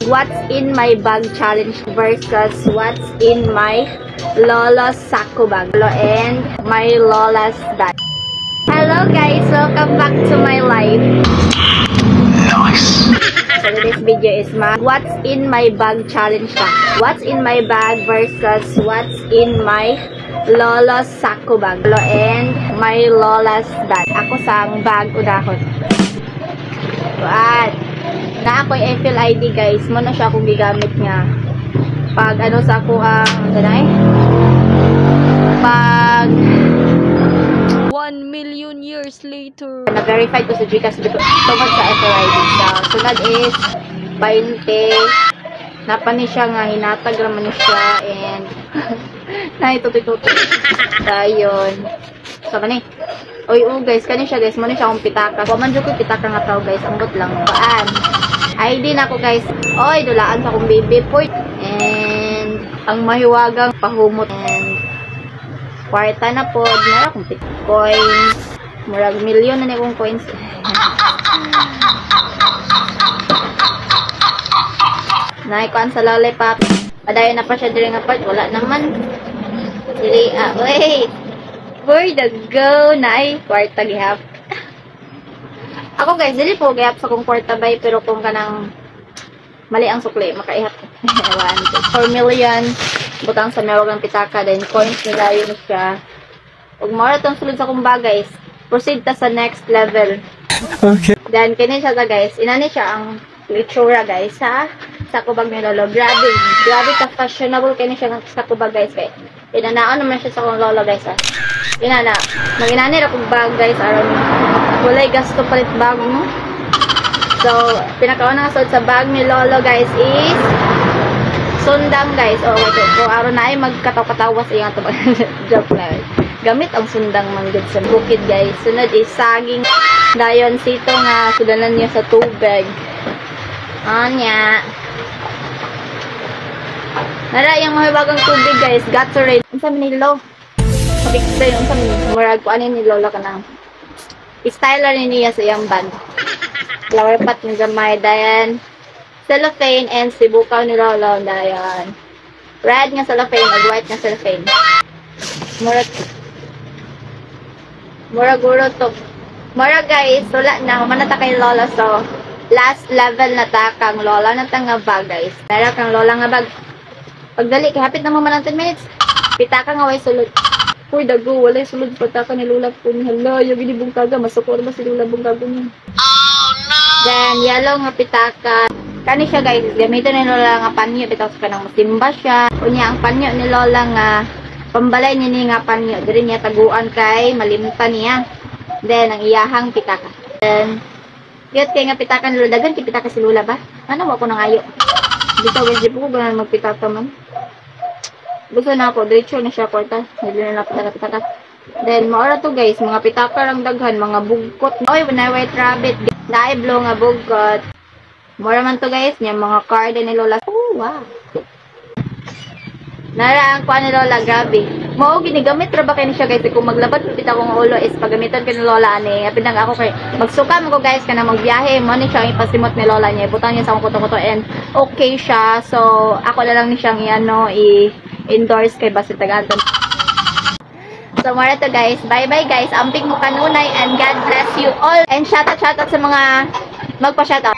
What's in my bag challenge versus what's in my lola's sako bag and my lola's bag. Hello guys, welcome back to my life. Nice. So this video is what's in my bag challenge pa. What's in my bag versus what's in my lola's sako bag and my lola's bag. Ako sang bag udahon. At na ako Eiffel ID guys, mo na siya akong gigamit nga pag ano sa ako pag 1 million years later na-verify ko sa Gcash dito tungkol sa Eiffel ID. So, sunod is 20 napani siya nga hinatag naman siya and na itutututo dayon so mani guys kani siya guys mo na siya akong pitaka waman dyan ko pitaka nga tao guys ambot lang paan ID na ako guys. Oy, dulaan sa akong baby point. And ang mahiwagang pahumot. And kwarta na po. Meron akong coins. Murag milyon na niya akong coins. Naikuan sa lollipop. Padayon na pa siya during a part. Wala naman. Dili, wait. Where the go? Naay, kwarta gihap. Ako guys, dili po gayap sa kong kwarta bay, pero kung kanang mali ang sukli, makaihat. 4 million, butang sa mewag ng pitaka, then coins nila yun siya. Huwag mara itong sulod sa kong bagay, proceed ta sa next level. Okay. Then, kini siya guys, inani siya ang litsura guys, sa kubag ni lolo. Grabe ka fashionable kini siya sa kubag guys. Inanaan naman siya sa kong lolo guys. Maginani ra kong bag guys, aron walay gasto palit bag mo. So, pinakaunang suot sa bag ni lolo guys is sundang guys. Wait, kung aron na ay magkataw-katawa sa iyang tubag. Joke lang. Gamit ang sundang manggod sa bukid guys. Sunod is saging. Dayon sito nga sudanan niya sa tubig. Anya. Nara yung mga bagang tubig guys. Gatorade. Ang sabi ni Lo. Sabi ko sa'yo. Ang sabi murag ko ano ni Lola ka na. Styler niya sa iyang band. Flower pot ni Gamay. Dayan. Cellophane and sibukaw ni Lolo. Dayan. Red nga cellophane. Ag white nga cellophane. Murag guro to. Murag guys. Wala na. Humanata kay Lola. So, last level na ta kang Lola na ta nga bag guys. Nara kang Lola nga bag. Pagdali. Kahapit na mo man 10 minutes. Pita ka nga way sulod. Uy, dago, walay sulod pataka ni Lola po ni hala, yung ginibong kaga, masukor ba si Lola bungkago niya? Oh, no! Then, yellow nga pitaka. Kani siya guys, gamitin ni Lola nga panyo, bitaw sa kanang masimba siya. Unya, ang panyo ni Lola nga, pambalay niya ni nga panyo, diri niya taguan kay, malimta niya. Then, ang iyahang pitaka. Then, yun kay nga pitaka ni Lola, dagan kay pitaka si Lola ba? Ano ba ko nang ayo? Bitaw guys, di po ko ganun magpitaka man. Gusto na ako, diretso na siya kwarta. Hindi na napitaka. Then, maura to guys, mga pitaka lang daghan, mga bugkot. Oy, na white rabbit. Naiblo nga bugkot. Maura man to guys, niya mga card ni Lola. Oh, wow. Nara ang kuha ni Lola, grabe. Mao, ginigamit ra ba kayo siya guys? Kung maglabad pita kong ulo is pagamitan ko ni Lola ani. Pinang ako kay magsuka mo ko guys kana magbiyahe. Mo ni siya ipasimot ni Lola niya. Butang niya sa akong kuto-kuto and okay siya. So, ako na lang ni siyang i-endorse kay Basit Taganton. So, mara to guys. Bye-bye guys. Amping mo kanunay and God bless you all. And shoutout sa mga magpa-shoutout.